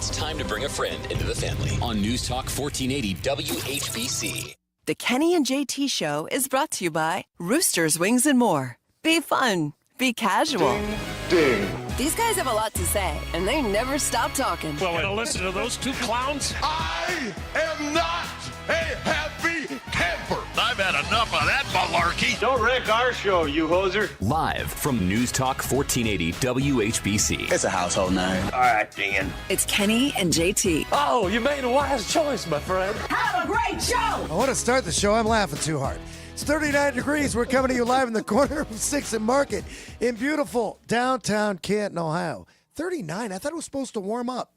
It's time to bring a friend into the family on News Talk 1480 WHBC. The Kenny and JT Show is brought to you by Rooster's Wings and More. Be fun. Be casual. Ding. These guys have a lot to say, and they never stop talking. Well, gonna listen to those two clowns? I am not a happy camper. I've had enough of that malarkey. Don't wreck our show, you hoser. Live from News Talk 1480 WHBC. It's a household name. All right, Dan. It's Kenny and JT. Oh, you made a wise choice, my friend. Have a great show! I want to start the show. I'm laughing too hard. It's 39 degrees. We're coming to you live in the corner of 6th and Market in beautiful downtown Canton, Ohio. 39. I thought it was supposed to warm up.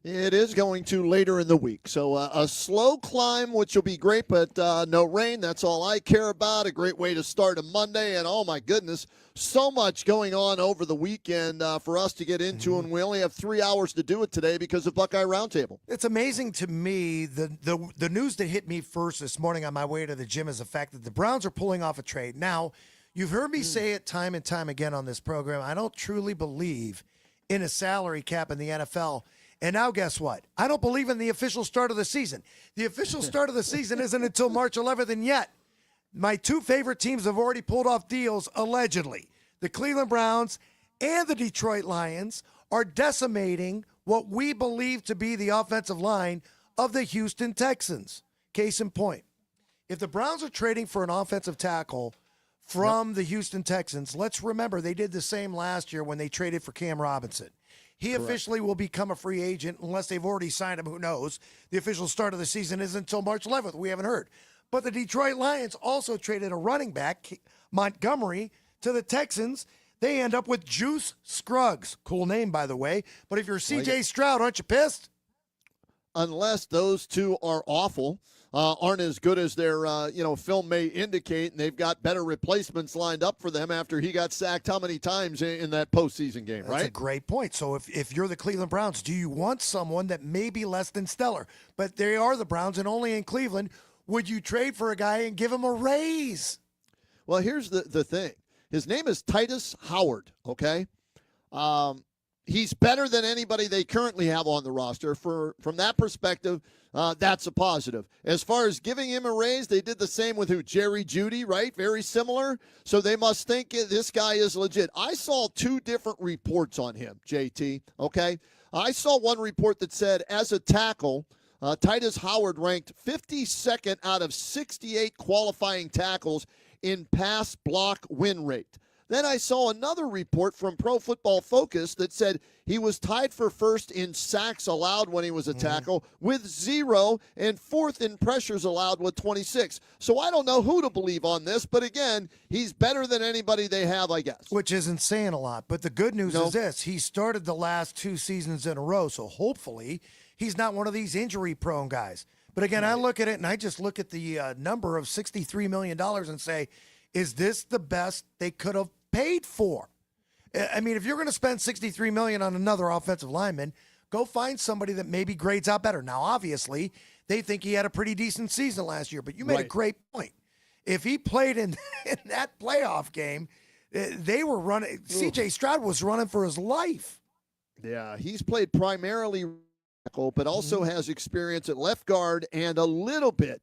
It is going to later in the week. So a slow climb, which will be great, but no rain. That's all I care about. A great way to start a Monday. And, oh, my goodness, so much going on over the weekend for us to get into, and we only have 3 hours to do it today because of Buckeye Roundtable. It's amazing to me, the news that hit me first this morning on my way to the gym is the fact that the Browns are pulling off a trade. Now, you've heard me say it time and time again on this program. I don't truly believe in a salary cap in the NFL. And now guess what? I don't believe in the official start of the season. The official start of the season isn't until March 11th, and yet my two favorite teams have already pulled off deals, allegedly. The Cleveland Browns and the Detroit Lions are decimating what we believe to be the offensive line of the Houston Texans. Case in point, if the Browns are trading for an offensive tackle from the Houston Texans, let's remember they did the same last year when they traded for Cam Robinson. He officially will become a free agent unless they've already signed him. Who knows? The official start of the season isn't until March 11th. We haven't heard. But the Detroit Lions also traded a running back, Montgomery, to the Texans. They end up with Juice Scruggs. Cool name, by the way. But if you're C.J. Stroud, aren't you pissed? Unless those two are awful, aren't as good as their film may indicate, and they've got better replacements lined up for them after he got sacked how many times in that postseason game, right? That's a great point. So if you're the Cleveland Browns, do you want someone that may be less than stellar? But they are the Browns, and only in Cleveland would you trade for a guy and give him a raise. Well, here's the thing. His name is Titus Howard, okay? He's better than anybody they currently have on the roster. From that perspective, that's a positive. As far as giving him a raise, they did the same with who? Jerry Jeudy, right? Very similar. So they must think this guy is legit. I saw two different reports on him, JT, okay? I saw one report that said, as a tackle, Titus Howard ranked 52nd out of 68 qualifying tackles in pass block win rate. Then I saw another report from Pro Football Focus that said he was tied for first in sacks allowed when he was a tackle with 0 and fourth in pressures allowed with 26. So I don't know who to believe on this, but again, he's better than anybody they have, I guess. Which isn't saying a lot. But the good news is this. He started the last 2 seasons in a row, so hopefully he's not one of these injury-prone guys. But again, I look at it, and I just look at the number of $63 million and say, is this the best they could have paid for? I mean, if you're going to spend $63 million on another offensive lineman, go find somebody that maybe grades out better. Now, obviously, they think he had a pretty decent season last year, but you made a great point. If he played in that playoff game, they were running. C.J. Stroud was running for his life. Yeah, he's played primarily tackle, but also has experience at left guard and a little bit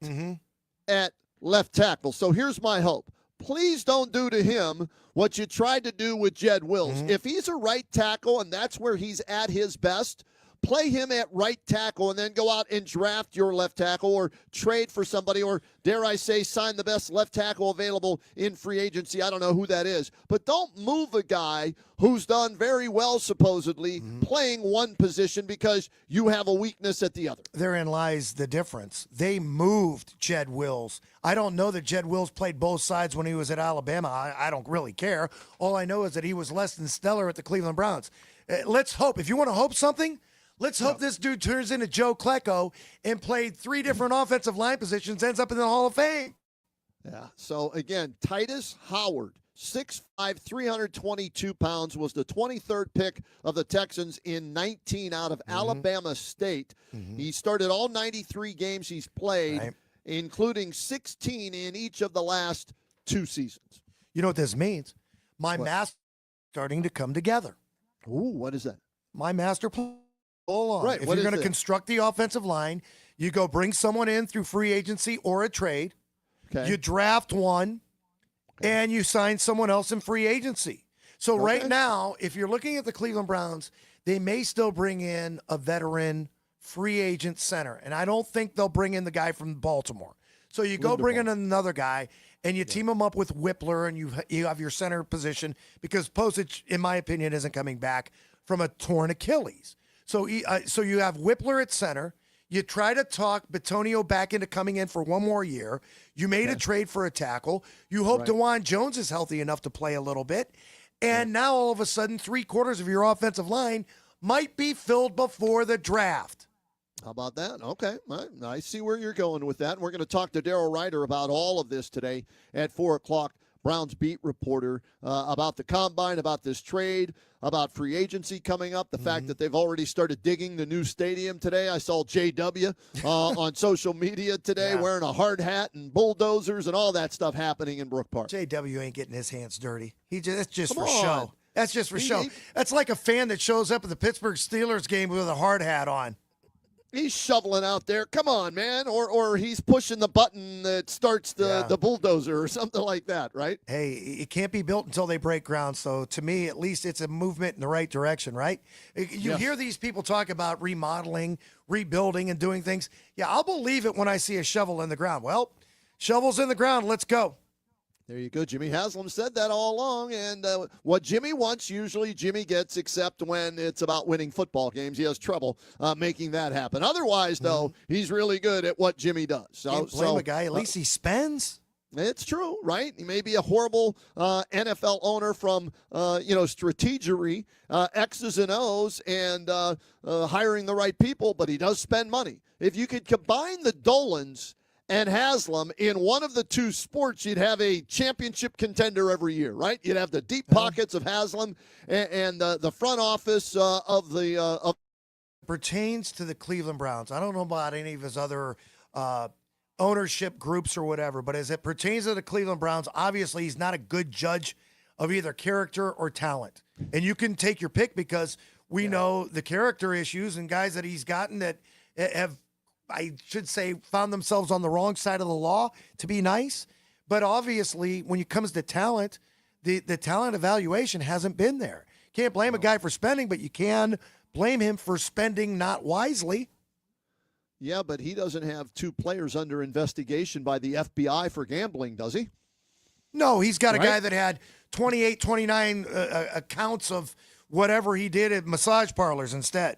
at left tackle. So here's my hope. Please don't do to him what you tried to do with Jed Wills. If he's a right tackle and that's where he's at his best, play him at right tackle and then go out and draft your left tackle or trade for somebody or, dare I say, sign the best left tackle available in free agency. I don't know who that is. But don't move a guy who's done very well, supposedly, playing one position because you have a weakness at the other. Therein lies the difference. They moved Jed Wills. I don't know that Jed Wills played both sides when he was at Alabama. I don't really care. All I know is that he was less than stellar at the Cleveland Browns. Let's hope. If you want to hope something, let's hope this dude turns into Joe Klecko and played 3 different offensive line positions, ends up in the Hall of Fame. Yeah. So, again, Titus Howard, 6'5", 322 pounds, was the 23rd pick of the Texans in 19 out of Alabama State. He started all 93 games he's played, including 16 in each of the last 2 seasons. You know what this means? My master starting to come together. Ooh, what is that? My master plan Hold on. Right, If what you're is going to it? construct the offensive line, you go bring someone in through free agency or a trade. Okay. You draft one, and you sign someone else in free agency. So right now, if you're looking at the Cleveland Browns, they may still bring in a veteran free agent center, and I don't think they'll bring in the guy from Baltimore. So you go bring in another guy, and you team him up with Whippler, and you have your center position because Posich, in my opinion, isn't coming back from a torn Achilles. So you have Whippler at center. You try to talk Bitonio back into coming in for one more year. You made a trade for a tackle. You hope DeJuan Jones is healthy enough to play a little bit. And now all of a sudden, 3/4 of your offensive line might be filled before the draft. How about that? Okay. I see where you're going with that. And we're going to talk to Darryl Ryder about all of this today at 4 o'clock. Browns beat reporter about the combine, about this trade, about free agency coming up, the fact that they've already started digging the new stadium today. I saw JW on social media today wearing a hard hat and bulldozers and all that stuff happening in Brook Park. JW ain't getting his hands dirty. That's just Come for on. show. That's just for show. That's like a fan that shows up at the Pittsburgh Steelers game with a hard hat on. He's shoveling out there. Come on, man. Or he's pushing the button that starts the bulldozer or something like that, right? Hey, it can't be built until they break ground. So to me, at least it's a movement in the right direction, right? You hear these people talk about remodeling, rebuilding, and doing things. Yeah, I'll believe it when I see a shovel in the ground. Well, shovel's in the ground. Let's go. There you go. Jimmy Haslam said that all along. And what Jimmy wants, usually Jimmy gets, except when it's about winning football games. He has trouble making that happen. Otherwise, though, he's really good at what Jimmy does. Can't blame a guy. At least he spends. It's true, right? He may be a horrible NFL owner from, strategery, X's and O's, and hiring the right people, but he does spend money. If you could combine the Dolans and Haslam in one of the two sports, you'd have a championship contender every year, right? You'd have the deep pockets of Haslam and the front office of the pertains to the Cleveland Browns. I don't know about any of his other ownership groups or whatever, but as it pertains to the Cleveland Browns, obviously he's not a good judge of either character or talent. And you can take your pick because we know the character issues and guys that he's gotten that have, I should say, found themselves on the wrong side of the law, to be nice. But obviously, when it comes to talent, the talent evaluation hasn't been there. Can't blame a guy for spending, but you can blame him for spending not wisely. Yeah, but he doesn't have two players under investigation by the FBI for gambling, does he? No, he's got a guy that had 28, 29 accounts of whatever he did at massage parlors instead.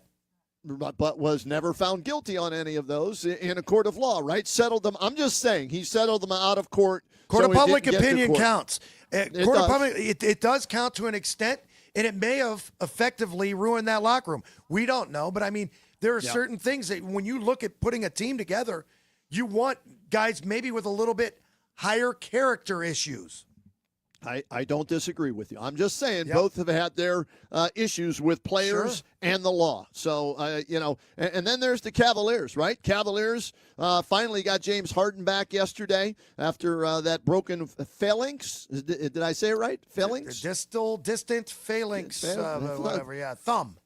But was never found guilty on any of those in a court of law, right? Settled them. I'm just saying he settled them out of court. Court so of public it didn't get to opinion court. counts. Court of public, it does count to an extent, and it may have effectively ruined that locker room. We don't know, but I mean, there are certain things that when you look at putting a team together, you want guys maybe with a little bit higher character issues. I don't disagree with you. I'm just saying both have had their issues with players and the law. So, and then there's the Cavaliers, right? Cavaliers finally got James Harden back yesterday after that broken phalanx. Did I say it right? Phalanx? Distant phalanx, whatever, thumb.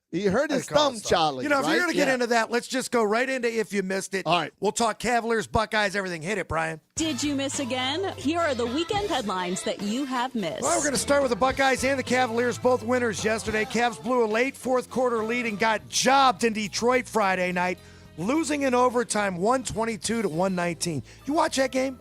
He hurt his thumb, Charlie. You know, if right? you're going to get into that, let's just go right into if you missed it. All right. We'll talk Cavaliers, Buckeyes, everything. Hit it, Brian. Did you miss again? Here are the weekend headlines that you have missed. Well, we're going to start with the Buckeyes and the Cavaliers, both winners yesterday. Cavs blew a late fourth quarter lead and got jobbed in Detroit Friday night, losing in overtime 122 to 119. You watch that game?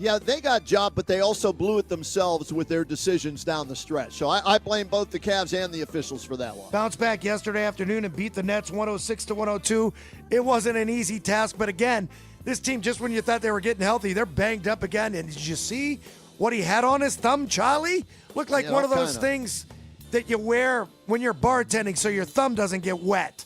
Yeah, they got jobbed, but they also blew it themselves with their decisions down the stretch. So I blame both the Cavs and the officials for that one. Bounced back yesterday afternoon and beat the Nets 106 to 102. It wasn't an easy task, but again, this team, just when you thought they were getting healthy, they're banged up again. And did you see what he had on his thumb, Charlie? Looked like one of those things that you wear when you're bartending so your thumb doesn't get wet.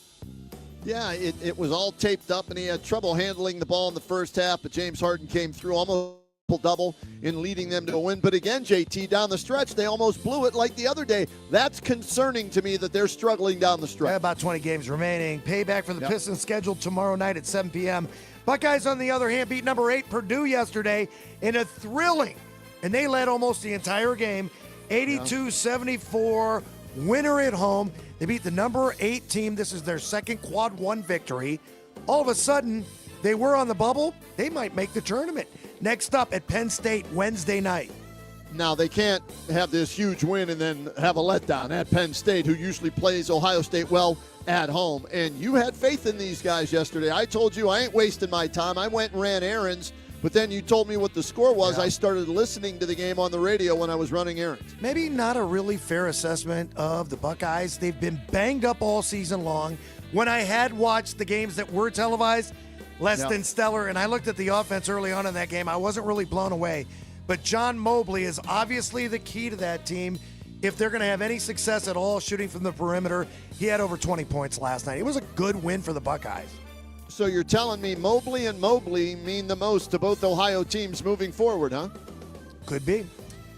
Yeah, it was all taped up, and he had trouble handling the ball in the first half, but James Harden came through almost double in leading them to a win. But again, JT, down the stretch, they almost blew it like the other day. That's concerning to me that they're struggling down the stretch. About 20 games remaining. Payback for the Pistons scheduled tomorrow night at 7 p.m. Buckeyes, on the other hand, beat number 8 Purdue yesterday in a thrilling, and they led almost the entire game, 82-74, winner at home. They beat the number 8 team. This is their second quad 1 victory. All of a sudden, they were on the bubble. They might make the tournament. Next up at Penn State Wednesday night. Now, they can't have this huge win and then have a letdown at Penn State, who usually plays Ohio State well at home. And you had faith in these guys yesterday. I told you I ain't wasting my time. I went and ran errands, but then you told me what the score was. Yeah. I started listening to the game on the radio when I was running errands. Maybe not a really fair assessment of the Buckeyes. They've been banged up all season long. When I had watched the games that were televised, less than stellar, and I looked at the offense early on in that game, I wasn't really blown away. But John Mobley is obviously the key to that team. If they're going to have any success at all shooting from the perimeter, he had over 20 points last night. It was a good win for the Buckeyes. So you're telling me Mobley and Mobley mean the most to both Ohio teams moving forward, huh? Could be.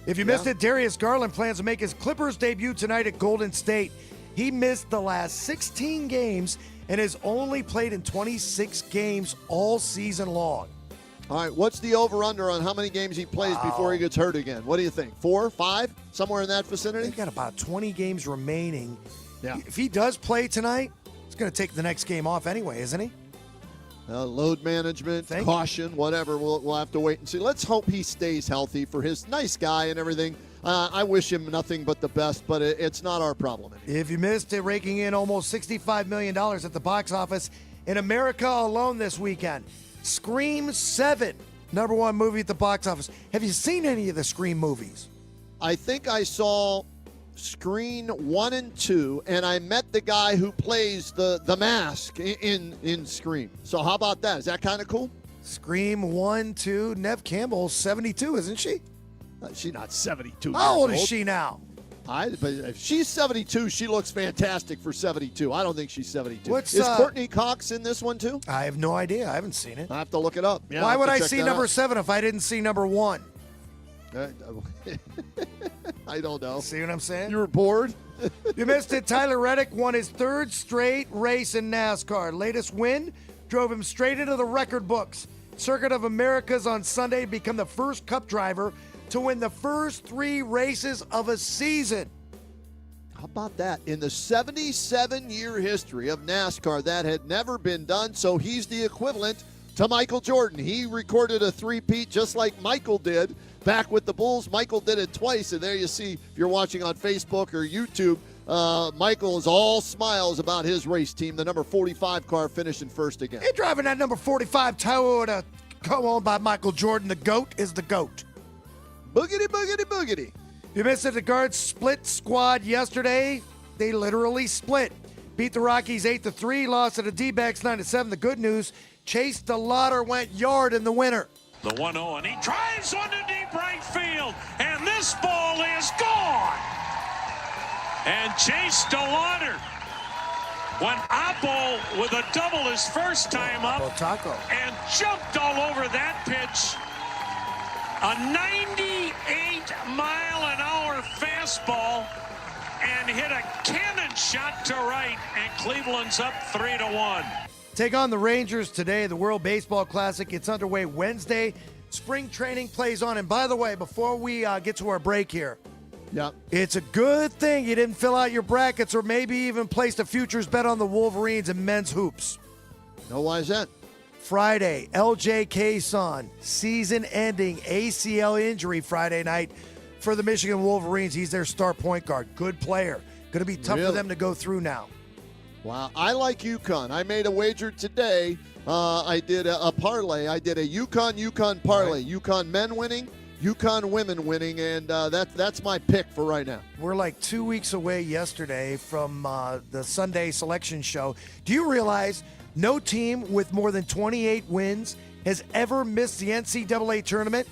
If you missed it, Darius Garland plans to make his Clippers debut tonight at Golden State. He missed the last 16 games and has only played in 26 games all season long. All right, what's the over-under on how many games he plays before he gets hurt again? What do you think? 4, 5, somewhere in that vicinity? They've got about 20 games remaining. Yeah. If he does play tonight, he's going to take the next game off anyway, isn't he? Load management, caution, whatever. We'll have to wait and see. Let's hope he stays healthy for his nice guy and everything. I wish him nothing but the best, but it's not our problem anymore. If you missed it, raking in almost $65 million at the box office in America alone this weekend. Scream 7, number 1 movie at the box office. Have you seen any of the Scream movies? I think I saw Scream 1 and 2, and I met the guy who plays the mask in Scream. So how about that? Is that kind of cool? Scream 1, 2. Neve Campbell's 72, isn't she? She's not 72. How old is she now? But if she's 72, she looks fantastic for 72. I don't think she's 72. What's, is Courtney Cox in this one too? I have no idea. I haven't seen it. I have to look it up. Yeah, Why would I check see that number out. 7 if I didn't see number 1? I don't know. See what I'm saying? You were bored? You missed it. Tyler Reddick won his 3rd straight race in NASCAR. Latest win drove him straight into the record books. Circuit of Americas on Sunday become the first Cup driver to win the first 3 races of a season. How about that? In the 77-year history of NASCAR, that had never been done, so he's the equivalent to Michael Jordan. He recorded a 3-peat just like Michael did back with the Bulls. Michael did it twice, and there you see, if you're watching on Facebook or YouTube, Michael is all smiles about his race team. The number 45 car finishing first again. You're driving that number 45 Toyota co-owned by Michael Jordan. The GOAT is the GOAT. Boogity, boogity, boogity. You missed it. The Guards split squad yesterday. They literally split. Beat the Rockies 8-3, lost to the D-backs 9-7. The good news, Chase DeLauder went yard in the winner. The 1-0, and he drives one to deep right field, and this ball is gone. And Chase DeLauder went Oppo with a double his first time up and jumped all over that pitch. A 98-mile-an-hour fastball and hit a cannon shot to right, and Cleveland's up 3-1. Take on the Rangers today, the World Baseball Classic. It's underway Wednesday. Spring training plays on. And by the way, before we get to our break here, it's a good thing you didn't fill out your brackets or maybe even placed a futures bet on the Wolverines and men's hoops. No, why is that? Friday, LJ Son, season-ending ACL injury Friday night for the Michigan Wolverines. He's their star point guard. Good player. Going to be tough for them to go through now. Wow, I like UConn. I made a wager today. I did a parlay. I did a UConn parlay. Right. UConn men winning, UConn women winning, and that's my pick for right now. We're like 2 weeks away yesterday from the Sunday selection show. Do you realize no team with more than 28 wins has ever missed the NCAA tournament?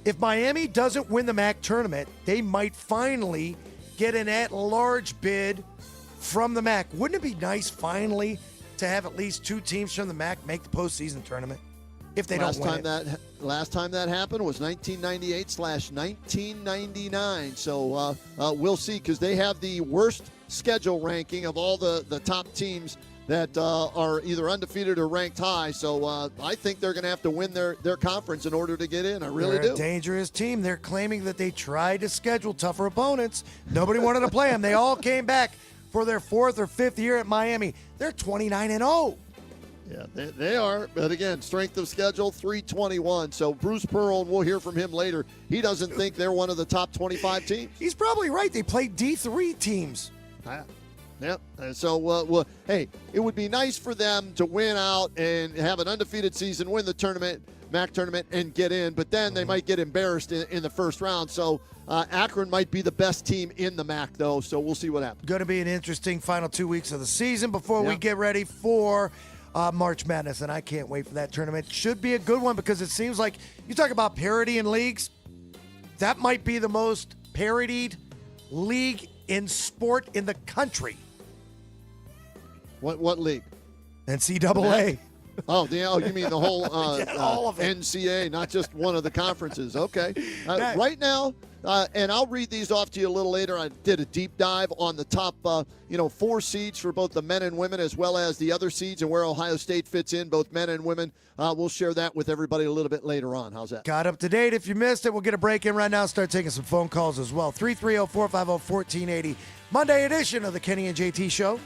If Miami doesn't win the MAC tournament, they might finally get an at-large bid from the MAC. Wouldn't it be nice finally to have at least 2 teams from the MAC make the postseason tournament if they don't win it? Last time that happened was 1998/1999. So we'll see, because they have the worst schedule ranking of all the top teams that are either undefeated or ranked high. So I think they're going to have to win their conference in order to get in. I really They're do. a dangerous team. They're claiming that they tried to schedule tougher opponents. Nobody wanted to play them. They all came back for their 4th or 5th year at Miami. They're 29-0. Yeah, they are. But again, strength of schedule, 321. So Bruce Pearl, and we'll hear from him later, he doesn't think they're one of the top 25 teams. He's probably right. They play D3 teams. Yep. So, hey, it would be nice for them to win out and have an undefeated season, win the tournament, MAC tournament, and get in. But then they might get embarrassed in the first round. So Akron might be the best team in the MAC, though. So we'll see what happens. Going to be an interesting final 2 weeks of the season before we get ready for March Madness, and I can't wait for that tournament. Should be a good one because it seems like you talk about parity in leagues. That might be the most parodied league in sport in the country. What league? NCAA. Oh, you mean the whole all of it. NCAA, not just one of the conferences. Okay. Right now, and I'll read these off to you a little later. I did a deep dive on the top, 4 seeds for both the men and women, as well as the other seeds and where Ohio State fits in, both men and women. We'll share that with everybody a little bit later on. How's that? Got up to date. If you missed it, we'll get a break in right now. Start taking some phone calls as well. 330-450-1480. Monday edition of the Kenny and JT Show.